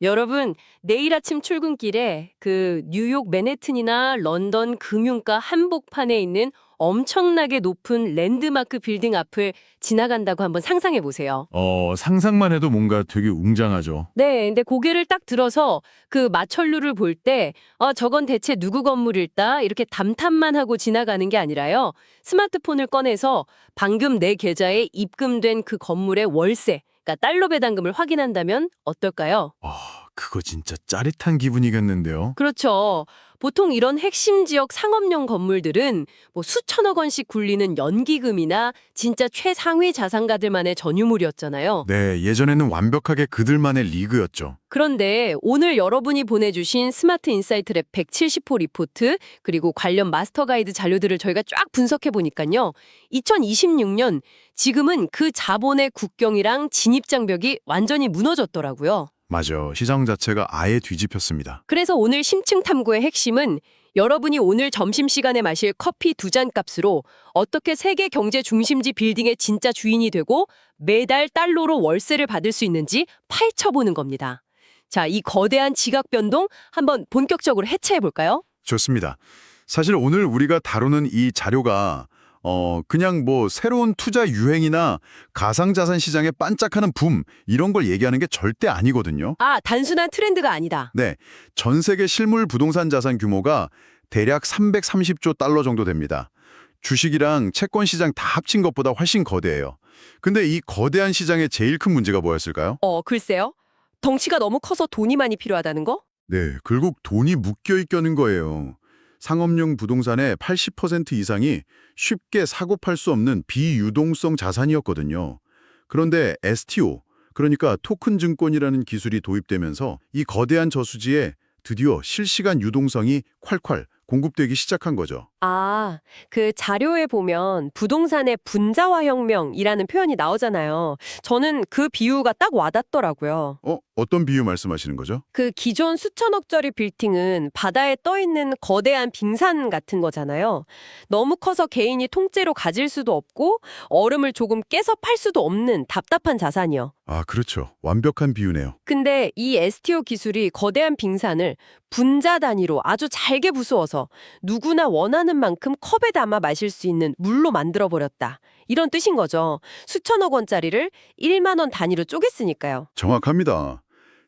여러분, 내일 아침 출근길에 그 뉴욕 맨해튼이나 런던 금융가 한복판에 있는 엄청나게 높은 랜드마크 빌딩 앞을 지나간다고 한번 상상해 보세요. 상상만 해도 뭔가 되게 웅장하죠. 네, 근데 고개를 딱 들어서 그 마천루를 볼 때, 저건 대체 누구 건물일까? 이렇게 담탄만 하고 지나가는 게 아니라요. 스마트폰을 꺼내서 방금 내 계좌에 입금된 그 건물의 월세, 그러니까 달러 배당금을 확인한다면 어떨까요? 그거 진짜 짜릿한 기분이겠는데요. 그렇죠. 보통 이런 핵심 지역 상업용 건물들은 뭐 수천억 원씩 굴리는 연기금이나 진짜 최상위 자산가들만의 전유물이었잖아요. 네, 예전에는 완벽하게 그들만의 리그였죠. 그런데 오늘 여러분이 보내주신 스마트 인사이트 랩 170호 리포트 그리고 관련 마스터 가이드 자료들을 저희가 쫙 분석해 보니까요. 2026년 지금은 그 자본의 국경이랑 진입장벽이 완전히 무너졌더라고요. 맞아, 시장 자체가 아예 뒤집혔습니다. 그래서 오늘 심층 탐구의 핵심은 여러분이 오늘 점심시간에 마실 커피 2잔 값으로 어떻게 세계 경제 중심지 빌딩의 진짜 주인이 되고 매달 달러로 월세를 받을 수 있는지 파헤쳐보는 겁니다. 자, 이 거대한 지각 변동 한번 본격적으로 해체해볼까요? 좋습니다. 사실 오늘 우리가 다루는 이 자료가 그냥 뭐 새로운 투자 유행이나 가상자산 시장의 반짝하는 붐 이런 걸 얘기하는 게 절대 아니거든요. 아, 단순한 트렌드가 아니다. 네, 전 세계 실물 부동산 자산 규모가 대략 330조 달러 정도 됩니다. 주식이랑 채권 시장 다 합친 것보다 훨씬 거대해요. 근데 이 거대한 시장의 제일 큰 문제가 뭐였을까요? 글쎄요. 덩치가 너무 커서 돈이 많이 필요하다는 거? 네, 결국 돈이 묶여 있는 거예요. 상업용 부동산의 80% 이상이 쉽게 사고 팔 수 없는 비유동성 자산이었거든요. 그런데 STO, 그러니까 토큰 증권이라는 기술이 도입되면서 이 거대한 저수지에 드디어 실시간 유동성이 콸콸 공급되기 시작한 거죠. 아, 그 자료에 보면 부동산의 분자화 혁명이라는 표현이 나오잖아요. 저는 그 비유가 딱 와닿더라고요. 어떤 비유 말씀하시는 거죠? 그 기존 수천억짜리 빌딩은 바다에 떠 있는 거대한 빙산 같은 거잖아요. 너무 커서 개인이 통째로 가질 수도 없고 얼음을 조금 깨서 팔 수도 없는 답답한 자산이요. 아, 그렇죠. 완벽한 비유네요. 근데 이 STO 기술이 거대한 빙산을 분자 단위로 아주 잘게 부수어서 누구나 원하는 만큼 컵에 담아 마실 수 있는 물로 만들어버렸다. 이런 뜻인 거죠. 수천억 원짜리를 1만 원 단위로 쪼갰으니까요. 정확합니다.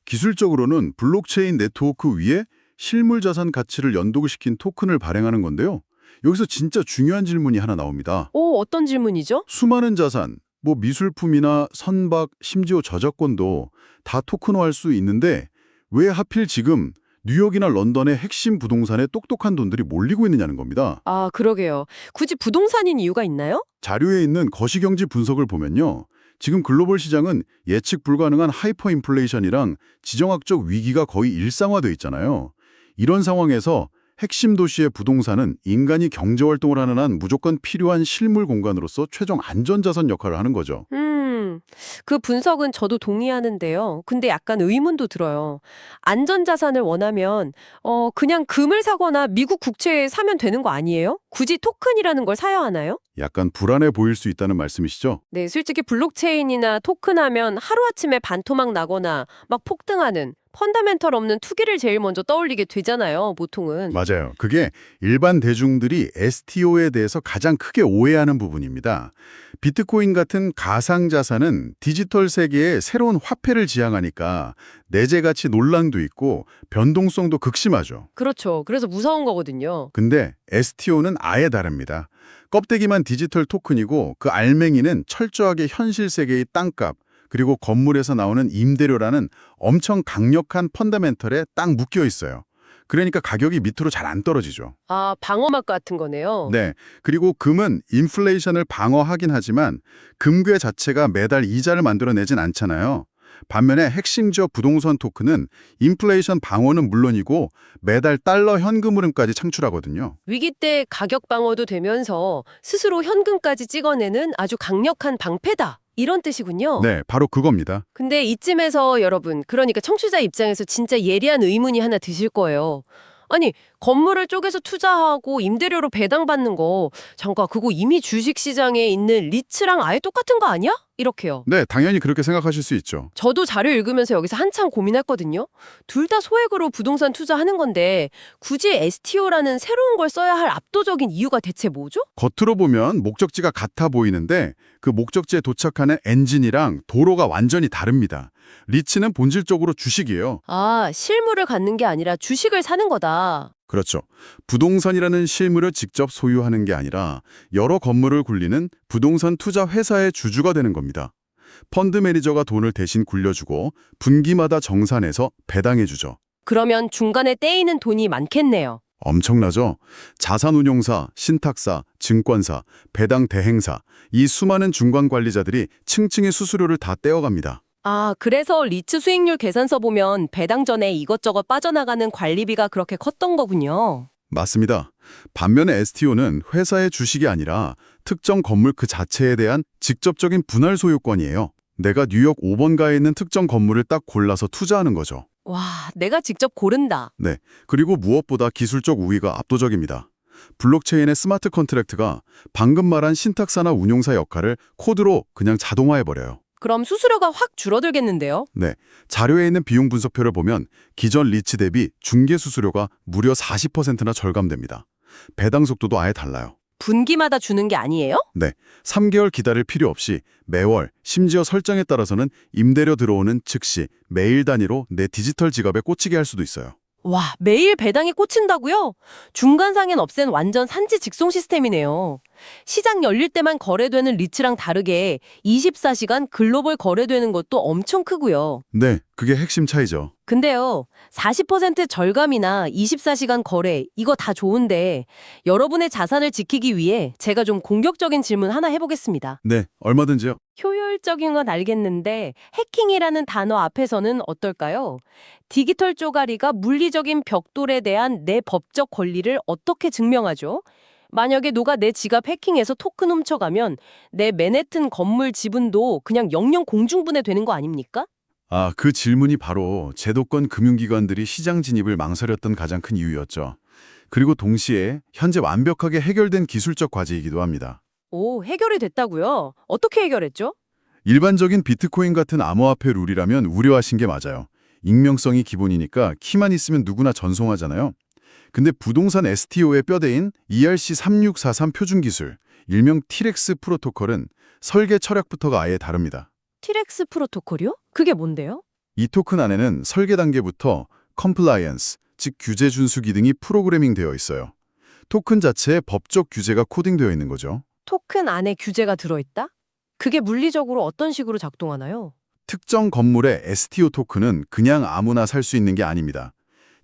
기술적으로는 블록체인 네트워크 위에 실물 자산 가치를 연동시킨 토큰을 발행하는 건데요. 여기서 진짜 중요한 질문이 하나 나옵니다. 어떤 질문이죠? 수많은 자산, 뭐 미술품이나 선박, 심지어 저작권도 다 토큰화할 수 있는데 왜 하필 지금 뉴욕이나 런던의 핵심 부동산에 똑똑한 돈들이 몰리고 있느냐는 겁니다. 아, 그러게요. 굳이 부동산인 이유가 있나요? 자료에 있는 거시경제 분석을 보면요. 지금 글로벌 시장은 예측 불가능한 하이퍼 인플레이션이랑 지정학적 위기가 거의 일상화돼 있잖아요. 이런 상황에서 핵심 도시의 부동산은 인간이 경제활동을 하는 한 무조건 필요한 실물 공간으로서 최종 안전자산 역할을 하는 거죠. 그 분석은 저도 동의하는데요. 근데 약간 의문도 들어요. 안전자산을 원하면, 그냥 금을 사거나 미국 국채에 사면 되는 거 아니에요? 굳이 토큰이라는 걸 사야 하나요? 약간 불안해 보일 수 있다는 말씀이시죠? 네, 솔직히 블록체인이나 토큰 하면 하루아침에 반토막 나거나 막 폭등하는 펀더멘털 없는 투기를 제일 먼저 떠올리게 되잖아요, 보통은. 맞아요. 그게 일반 대중들이 STO에 대해서 가장 크게 오해하는 부분입니다. 비트코인 같은 가상자산은 디지털 세계에 새로운 화폐를 지향하니까 내재 가치 논란도 있고 변동성도 극심하죠. 그렇죠. 그래서 무서운 거거든요. 근데 STO는 아예 다릅니다. 껍데기만 디지털 토큰이고 그 알맹이는 철저하게 현실 세계의 땅값, 그리고 건물에서 나오는 임대료라는 엄청 강력한 펀더멘털에 딱 묶여 있어요. 그러니까 가격이 밑으로 잘 안 떨어지죠. 아, 방어막 같은 거네요. 네. 그리고 금은 인플레이션을 방어하긴 하지만 금괴 자체가 매달 이자를 만들어내진 않잖아요. 반면에 핵심 지역 부동산 토큰은 인플레이션 방어는 물론이고 매달 달러 현금 흐름까지 창출하거든요. 위기 때 가격 방어도 되면서 스스로 현금까지 찍어내는 아주 강력한 방패다. 이런 뜻이군요. 네, 바로 그겁니다. 근데 이쯤에서 여러분, 그러니까 청취자 입장에서 진짜 예리한 의문이 하나 드실 거예요. 아니, 건물을 쪼개서 투자하고 임대료로 배당받는 거, 잠깐, 그거 이미 주식시장에 있는 리츠랑 아예 똑같은 거 아니야? 이렇게요. 네, 당연히 그렇게 생각하실 수 있죠. 저도 자료 읽으면서 여기서 한참 고민했거든요. 둘 다 소액으로 부동산 투자하는 건데 굳이 STO라는 새로운 걸 써야 할 압도적인 이유가 대체 뭐죠? 겉으로 보면 목적지가 같아 보이는데 그 목적지에 도착하는 엔진이랑 도로가 완전히 다릅니다. 리츠는 본질적으로 주식이에요. 아, 실물을 갖는 게 아니라 주식을 사는 거다. 그렇죠. 부동산이라는 실물을 직접 소유하는 게 아니라 여러 건물을 굴리는 부동산 투자 회사의 주주가 되는 겁니다. 펀드 매니저가 돈을 대신 굴려주고 분기마다 정산해서 배당해주죠. 그러면 중간에 떼이는 돈이 많겠네요. 엄청나죠? 자산운용사, 신탁사, 증권사, 배당 대행사, 이 수많은 중간 관리자들이 층층의 수수료를 다 떼어갑니다. 아, 그래서 리츠 수익률 계산서 보면 배당 전에 이것저것 빠져나가는 관리비가 그렇게 컸던 거군요. 맞습니다. 반면에 STO는 회사의 주식이 아니라 특정 건물 그 자체에 대한 직접적인 분할 소유권이에요. 내가 뉴욕 5번가에 있는 특정 건물을 딱 골라서 투자하는 거죠. 와, 내가 직접 고른다. 네, 그리고 무엇보다 기술적 우위가 압도적입니다. 블록체인의 스마트 컨트랙트가 방금 말한 신탁사나 운용사 역할을 코드로 그냥 자동화해버려요. 그럼 수수료가 확 줄어들겠는데요? 네, 자료에 있는 비용 분석표를 보면 기존 리츠 대비 중개 수수료가 무려 40%나 절감됩니다. 배당 속도도 아예 달라요. 분기마다 주는 게 아니에요? 네, 3개월 기다릴 필요 없이 매월, 심지어 설정에 따라서는 임대료 들어오는 즉시 매일 단위로 내 디지털 지갑에 꽂히게 할 수도 있어요. 와, 매일 배당이 꽂힌다고요? 중간상엔 없앤 완전 산지 직송 시스템이네요. 시장 열릴 때만 거래되는 리츠랑 다르게 24시간 글로벌 거래되는 것도 엄청 크고요. 네, 그게 핵심 차이죠. 근데요, 40% 절감이나 24시간 거래, 이거 다 좋은데 여러분의 자산을 지키기 위해 제가 좀 공격적인 질문 하나 해보겠습니다. 네, 얼마든지요. 효율적인 건 알겠는데 해킹이라는 단어 앞에서는 어떨까요? 디지털 쪼가리가 물리적인 벽돌에 대한 내 법적 권리를 어떻게 증명하죠? 만약에 누가 내 지갑 해킹해서 토큰 훔쳐가면 내 맨해튼 건물 지분도 그냥 영영 공중분해 되는 거 아닙니까? 아, 그 질문이 바로 제도권 금융기관들이 시장 진입을 망설였던 가장 큰 이유였죠. 그리고 동시에 현재 완벽하게 해결된 기술적 과제이기도 합니다. 오, 해결이 됐다고요? 어떻게 해결했죠? 일반적인 비트코인 같은 암호화폐 룰이라면 우려하신 게 맞아요. 익명성이 기본이니까 키만 있으면 누구나 전송하잖아요. 근데 부동산 STO의 뼈대인 ERC3643 표준 기술, 일명 티렉스 프로토콜은 설계 철학부터가 아예 다릅니다. 티렉스 프로토콜이요? 그게 뭔데요? 이 토큰 안에는 설계 단계부터 컴플라이언스, 즉 규제 준수 기능이 프로그래밍 되어 있어요. 토큰 자체에 법적 규제가 코딩되어 있는 거죠. 토큰 안에 규제가 들어있다? 그게 물리적으로 어떤 식으로 작동하나요? 특정 건물의 STO 토큰은 그냥 아무나 살 수 있는 게 아닙니다.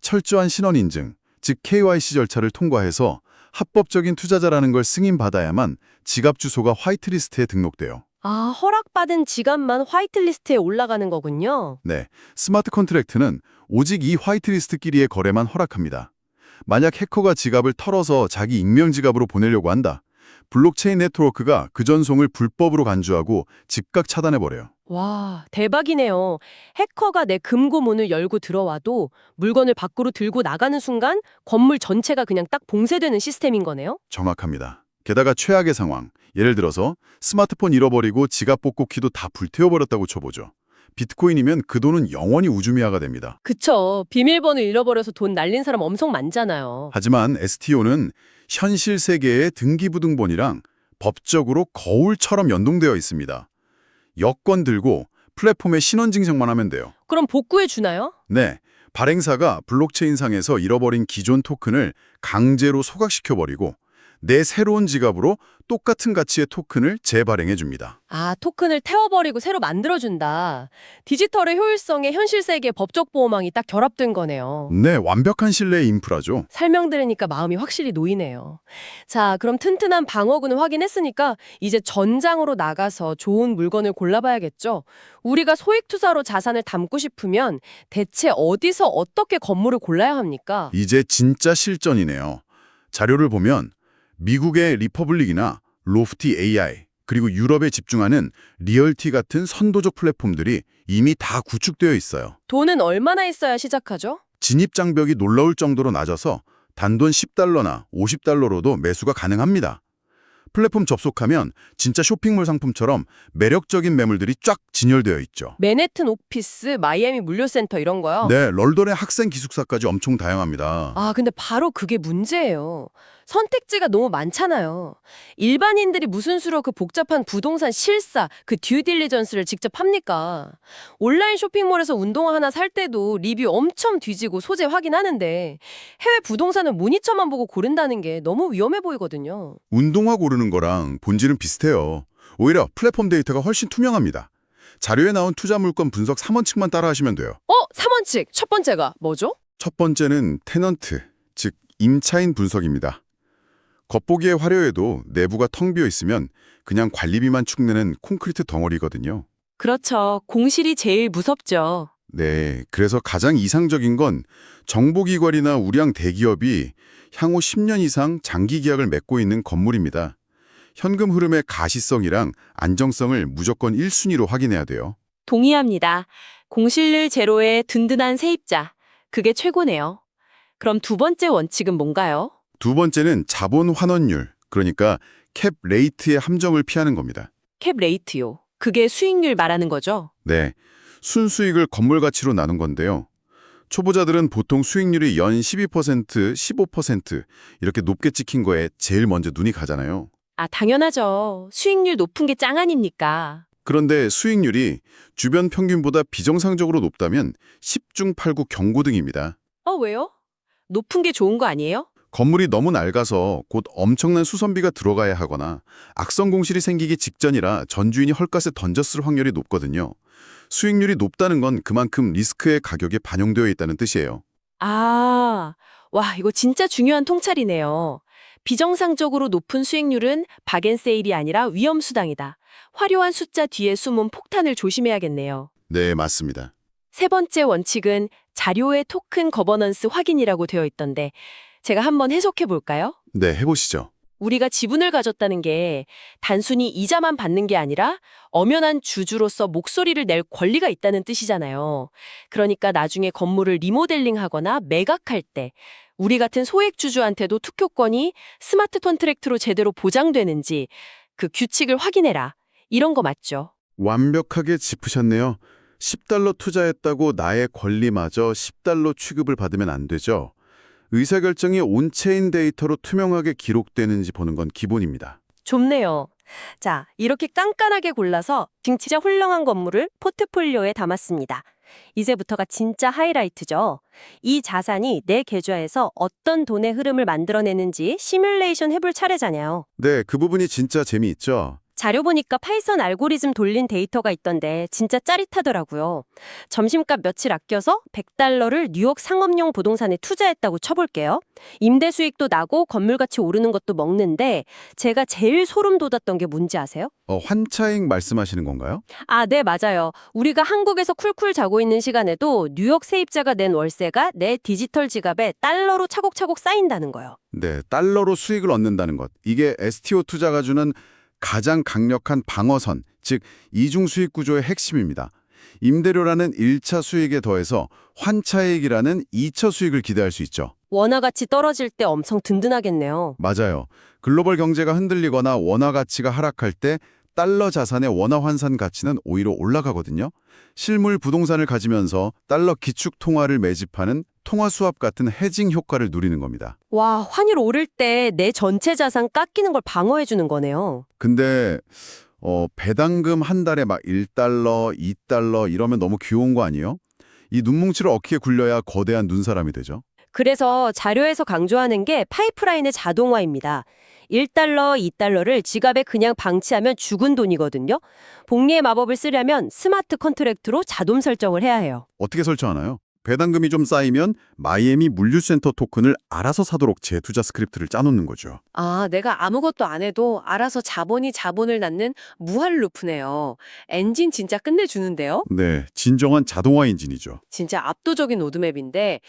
철저한 신원 인증, 즉 KYC 절차를 통과해서 합법적인 투자자라는 걸 승인받아야만 지갑 주소가 화이트리스트에 등록돼요. 아, 허락받은 지갑만 화이트리스트에 올라가는 거군요. 네, 스마트 컨트랙트는 오직 이 화이트리스트끼리의 거래만 허락합니다. 만약 해커가 지갑을 털어서 자기 익명 지갑으로 보내려고 한다. 블록체인 네트워크가 그 전송을 불법으로 간주하고 즉각 차단해버려요. 와, 대박이네요. 해커가 내 금고문을 열고 들어와도 물건을 밖으로 들고 나가는 순간 건물 전체가 그냥 딱 봉쇄되는 시스템인 거네요? 정확합니다. 게다가 최악의 상황, 예를 들어서 스마트폰 잃어버리고 지갑 복구키도 다 불태워버렸다고 쳐보죠. 비트코인이면 그 돈은 영원히 우주미화가 됩니다. 그쵸. 비밀번호 잃어버려서 돈 날린 사람 엄청 많잖아요. 하지만 STO는 현실 세계의 등기부등본이랑 법적으로 거울처럼 연동되어 있습니다. 여권 들고 플랫폼에 신원 증정만 하면 돼요. 그럼 복구해 주나요? 네, 발행사가 블록체인상에서 잃어버린 기존 토큰을 강제로 소각시켜버리고 내 새로운 지갑으로 똑같은 가치의 토큰을 재발행해 줍니다. 아, 토큰을 태워버리고 새로 만들어준다. 디지털의 효율성에 현실 세계의 법적 보호망이 딱 결합된 거네요. 네, 완벽한 신뢰의 인프라죠. 설명 들으니까 마음이 확실히 놓이네요. 자, 그럼 튼튼한 방어구는 확인했으니까 이제 전장으로 나가서 좋은 물건을 골라봐야겠죠. 우리가 소액 투자로 자산을 담고 싶으면 대체 어디서 어떻게 건물을 골라야 합니까? 이제 진짜 실전이네요. 자료를 보면 미국의 리퍼블릭이나 로프티 AI, 그리고 유럽에 집중하는 리얼티 같은 선도적 플랫폼들이 이미 다 구축되어 있어요. 돈은 얼마나 있어야 시작하죠? 진입 장벽이 놀라울 정도로 낮아서 단돈 10달러나 50달러로도 매수가 가능합니다. 플랫폼 접속하면 진짜 쇼핑몰 상품처럼 매력적인 매물들이 쫙 진열되어 있죠. 맨해튼 오피스, 마이애미 물류센터 이런 거요? 네, 럴던의 학생 기숙사까지 엄청 다양합니다. 아, 근데 바로 그게 문제예요. 선택지가 너무 많잖아요. 일반인들이 무슨 수로 그 복잡한 부동산 실사, 그 듀딜리전스를 직접 합니까? 온라인 쇼핑몰에서 운동화 하나 살 때도 리뷰 엄청 뒤지고 소재 확인하는데 해외 부동산은 모니터만 보고 고른다는 게 너무 위험해 보이거든요. 운동화 고르는 거랑 본질은 비슷해요. 오히려 플랫폼 데이터가 훨씬 투명합니다. 자료에 나온 투자 물건 분석 3원칙만 따라하시면 돼요. 3원칙. 첫 번째가 뭐죠? 첫 번째는 테넌트, 즉 임차인 분석입니다. 겉보기에 화려해도 내부가 텅 비어 있으면 그냥 관리비만 축내는 콘크리트 덩어리거든요. 그렇죠. 공실이 제일 무섭죠. 네, 그래서 가장 이상적인 건 정보기관이나 우량 대기업이 향후 10년 이상 장기 계약을 맺고 있는 건물입니다. 현금 흐름의 가시성이랑 안정성을 무조건 1순위로 확인해야 돼요. 동의합니다. 공실률 제로의 든든한 세입자. 그게 최고네요. 그럼 두 번째 원칙은 뭔가요? 두 번째는 자본 환원율, 그러니까 캡 레이트의 함정을 피하는 겁니다. 캡 레이트요. 그게 수익률 말하는 거죠? 네, 순수익을 건물 가치로 나눈 건데요. 초보자들은 보통 수익률이 연 12%, 15% 이렇게 높게 찍힌 거에 제일 먼저 눈이 가잖아요. 아, 당연하죠. 수익률 높은 게 짱 아닙니까? 그런데 수익률이 주변 평균보다 비정상적으로 높다면 10중 8구 경고등입니다. 왜요? 높은 게 좋은 거 아니에요? 건물이 너무 낡아서 곧 엄청난 수선비가 들어가야 하거나 악성 공실이 생기기 직전이라 전주인이 헐값에 던졌을 확률이 높거든요. 수익률이 높다는 건 그만큼 리스크의 가격에 반영되어 있다는 뜻이에요. 와, 이거 진짜 중요한 통찰이네요. 비정상적으로 높은 수익률은 박앤세일이 아니라 위험수당이다. 화려한 숫자 뒤에 숨은 폭탄을 조심해야겠네요. 네, 맞습니다. 세 번째 원칙은 자료의 토큰 거버넌스 확인이라고 되어 있던데 제가 한번 해석해 볼까요? 네, 해보시죠. 우리가 지분을 가졌다는 게 단순히 이자만 받는 게 아니라 엄연한 주주로서 목소리를 낼 권리가 있다는 뜻이잖아요. 그러니까 나중에 건물을 리모델링하거나 매각할 때 우리 같은 소액 주주한테도 투표권이 스마트 컨트랙트로 제대로 보장되는지 그 규칙을 확인해라. 이런 거 맞죠? 완벽하게 짚으셨네요. 10달러 투자했다고 나의 권리마저 10달러 취급을 받으면 안 되죠. 의사결정이 온체인 데이터로 투명하게 기록되는지 보는 건 기본입니다. 좋네요. 자, 이렇게 깐깐하게 골라서 진짜 훌륭한 건물을 포트폴리오에 담았습니다. 이제부터가 진짜 하이라이트죠. 이 자산이 내 계좌에서 어떤 돈의 흐름을 만들어내는지 시뮬레이션 해볼 차례잖아요. 네, 그 부분이 진짜 재미있죠. 자료 보니까 파이썬 알고리즘 돌린 데이터가 있던데 진짜 짜릿하더라고요. 점심값 며칠 아껴서 100달러를 뉴욕 상업용 부동산에 투자했다고 쳐볼게요. 임대 수익도 나고 건물 가치 오르는 것도 먹는데 제가 제일 소름 돋았던 게 뭔지 아세요? 환차익 말씀하시는 건가요? 아, 네, 맞아요. 우리가 한국에서 쿨쿨 자고 있는 시간에도 뉴욕 세입자가 낸 월세가 내 디지털 지갑에 달러로 차곡차곡 쌓인다는 거예요. 네, 달러로 수익을 얻는다는 것. 이게 STO 투자가 주는 가장 강력한 방어선, 즉 이중 수익 구조의 핵심입니다. 임대료라는 1차 수익에 더해서 환차익이라는 2차 수익을 기대할 수 있죠. 원화 가치 떨어질 때 엄청 든든하겠네요. 맞아요. 글로벌 경제가 흔들리거나 원화 가치가 하락할 때 달러 자산의 원화 환산 가치는 오히려 올라가거든요. 실물 부동산을 가지면서 달러 기축 통화를 매집하는 통화 수합 같은 해징 효과를 누리는 겁니다. 와, 환율 오를 때 내 전체 자산 깎이는 걸 방어해 주는 거네요. 근데 배당금 한 달에 막 1달러, 2달러 이러면 너무 귀여운 거 아니에요? 이 눈뭉치를 어깨에 굴려야 거대한 눈사람이 되죠. 그래서 자료에서 강조하는 게 파이프라인의 자동화입니다. 1달러, 2달러를 지갑에 그냥 방치하면 죽은 돈이거든요. 복리의 마법을 쓰려면 스마트 컨트랙트로 자동 설정을 해야 해요. 어떻게 설정하나요? 배당금이 좀 쌓이면 마이애미 물류센터 토큰을 알아서 사도록 재투자 스크립트를 짜놓는 거죠. 아, 내가 아무것도 안 해도 알아서 자본이 자본을 낳는 무한 루프네요. 엔진 진짜 끝내주는데요? 네, 진정한 자동화 엔진이죠. 진짜 압도적인 로드맵인데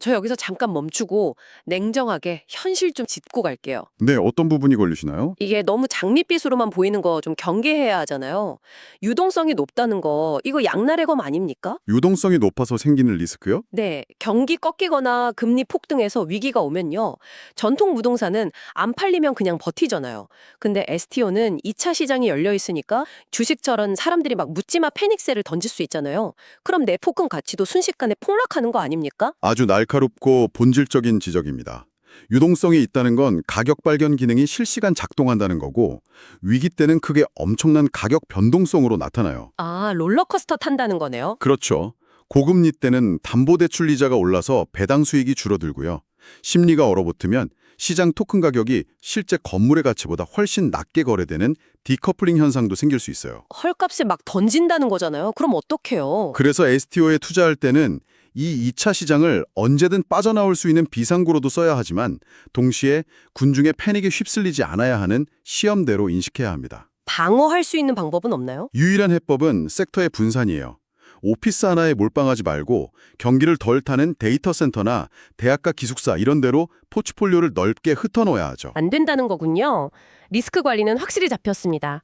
저 여기서 잠깐 멈추고 냉정하게 현실 좀 짚고 갈게요. 네, 어떤 부분이 걸리시나요? 이게 너무 장밋빛으로만 보이는 거 좀 경계해야 하잖아요. 유동성이 높다는 거 이거 양날의 검 아닙니까? 유동성이 높아서 생기는 리스크요? 네, 경기 꺾이거나 금리 폭등해서 위기가 오면요. 전통 부동산은 안 팔리면 그냥 버티잖아요. 근데 STO는 2차 시장이 열려 있으니까 주식처럼 사람들이 막 묻지마 패닉세를 던질 수 있잖아요. 그럼 내 토큰 가치도 순식간에 폭락하는 거 아닙니까? 아주 날카롭고 본질적인 지적입니다. 유동성이 있다는 건 가격 발견 기능이 실시간 작동한다는 거고 위기 때는 그게 엄청난 가격 변동성으로 나타나요. 아, 롤러코스터 탄다는 거네요. 그렇죠. 고금리 때는 담보대출 이자가 올라서 배당 수익이 줄어들고요. 심리가 얼어붙으면 시장 토큰 가격이 실제 건물의 가치보다 훨씬 낮게 거래되는 디커플링 현상도 생길 수 있어요. 헐값을 막 던진다는 거잖아요. 그럼 어떡해요? 그래서 STO에 투자할 때는 이 2차 시장을 언제든 빠져나올 수 있는 비상구로도 써야 하지만 동시에 군중의 패닉에 휩쓸리지 않아야 하는 시험대로 인식해야 합니다. 방어할 수 있는 방법은 없나요? 유일한 해법은 섹터의 분산이에요. 오피스 하나에 몰빵하지 말고 경기를 덜 타는 데이터 센터나 대학가 기숙사 이런 데로 포트폴리오를 넓게 흩어놓아야 하죠. 안 된다는 거군요. 리스크 관리는 확실히 잡혔습니다.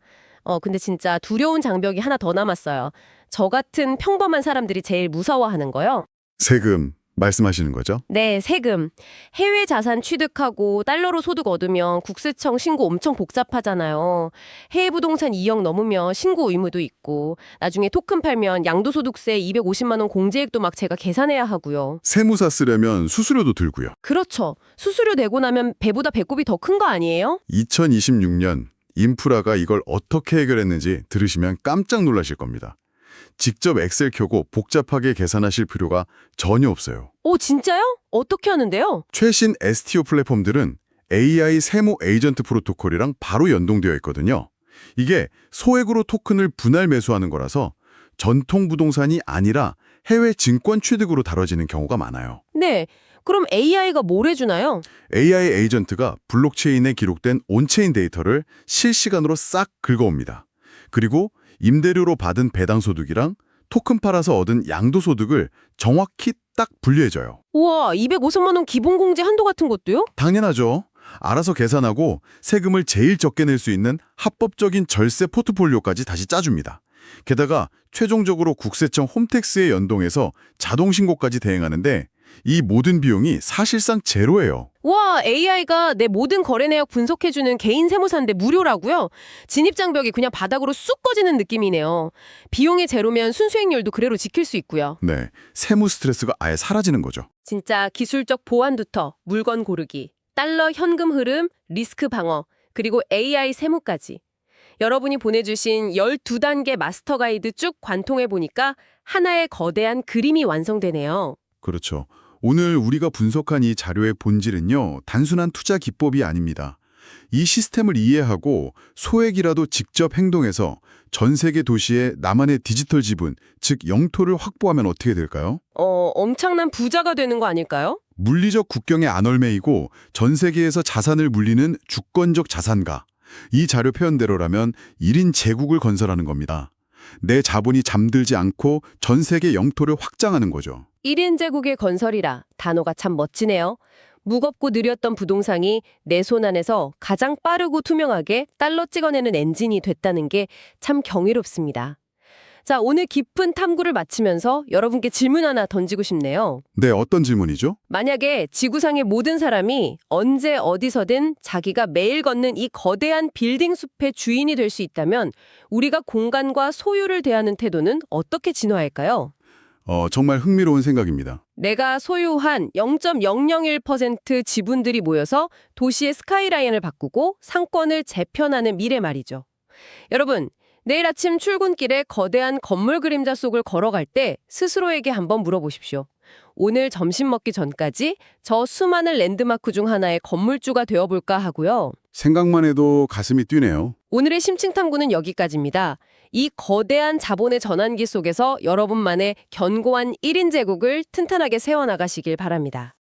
근데 진짜 두려운 장벽이 하나 더 남았어요. 저 같은 평범한 사람들이 제일 무서워하는 거요. 세금 말씀하시는 거죠? 네, 세금. 해외 자산 취득하고 달러로 소득 얻으면 국세청 신고 엄청 복잡하잖아요. 해외 부동산 2억 넘으면 신고 의무도 있고 나중에 토큰 팔면 양도소득세 250만 원 공제액도 막 제가 계산해야 하고요. 세무사 쓰려면 수수료도 들고요. 그렇죠. 수수료 내고 나면 배보다 배꼽이 더 큰 거 아니에요? 2026년 인프라가 이걸 어떻게 해결했는지 들으시면 깜짝 놀라실 겁니다. 직접 엑셀 켜고 복잡하게 계산하실 필요가 전혀 없어요. 오, 진짜요? 어떻게 하는데요? 최신 STO 플랫폼들은 AI 세무 에이전트 프로토콜이랑 바로 연동되어 있거든요. 이게 소액으로 토큰을 분할 매수하는 거라서 전통 부동산이 아니라 해외 증권 취득으로 다뤄지는 경우가 많아요. 네. 그럼 AI가 뭘 해주나요? AI 에이전트가 블록체인에 기록된 온체인 데이터를 실시간으로 싹 긁어옵니다. 그리고 임대료로 받은 배당 소득이랑 토큰 팔아서 얻은 양도 소득을 정확히 딱 분류해줘요. 우와, 250만 원 기본공제 한도 같은 것도요? 당연하죠. 알아서 계산하고 세금을 제일 적게 낼 수 있는 합법적인 절세 포트폴리오까지 다시 짜줍니다. 게다가 최종적으로 국세청 홈택스에 연동해서 자동 신고까지 대행하는데 이 모든 비용이 사실상 제로예요. 와, AI가 내 모든 거래 내역 분석해주는 개인 세무사인데 무료라고요? 진입장벽이 그냥 바닥으로 쑥 꺼지는 느낌이네요. 비용이 제로면 순수익률도 그대로 지킬 수 있고요. 네, 세무 스트레스가 아예 사라지는 거죠. 진짜 기술적 보안부터 물건 고르기, 달러 현금 흐름, 리스크 방어, 그리고 AI 세무까지. 여러분이 보내주신 12단계 마스터 가이드 쭉 관통해보니까 하나의 거대한 그림이 완성되네요. 그렇죠. 오늘 우리가 분석한 이 자료의 본질은요, 단순한 투자 기법이 아닙니다. 이 시스템을 이해하고 소액이라도 직접 행동해서 전 세계 도시에 나만의 디지털 지분, 즉 영토를 확보하면 어떻게 될까요? 엄청난 부자가 되는 거 아닐까요? 물리적 국경에 안 얽매이고 전 세계에서 자산을 물리는 주권적 자산가. 이 자료 표현대로라면 1인 제국을 건설하는 겁니다. 내 자본이 잠들지 않고 전 세계 영토를 확장하는 거죠. 1인 제국의 건설이라 단어가 참 멋지네요. 무겁고 느렸던 부동산이 내 손 안에서 가장 빠르고 투명하게 달러 찍어내는 엔진이 됐다는 게 참 경이롭습니다. 자, 오늘 깊은 탐구를 마치면서 여러분께 질문 하나 던지고 싶네요. 네, 어떤 질문이죠? 만약에 지구상의 모든 사람이 언제 어디서든 자기가 매일 걷는 이 거대한 빌딩 숲의 주인이 될 수 있다면 우리가 공간과 소유를 대하는 태도는 어떻게 진화할까요? 정말 흥미로운 생각입니다. 내가 소유한 0.001% 지분들이 모여서 도시의 스카이라인을 바꾸고 상권을 재편하는 미래 말이죠. 여러분, 내일 아침 출근길에 거대한 건물 그림자 속을 걸어갈 때 스스로에게 한번 물어보십시오. 오늘 점심 먹기 전까지 저 수많은 랜드마크 중 하나의 건물주가 되어볼까 하고요. 생각만 해도 가슴이 뛰네요. 오늘의 심층탐구는 여기까지입니다. 이 거대한 자본의 전환기 속에서 여러분만의 견고한 1인 제국을 튼튼하게 세워나가시길 바랍니다.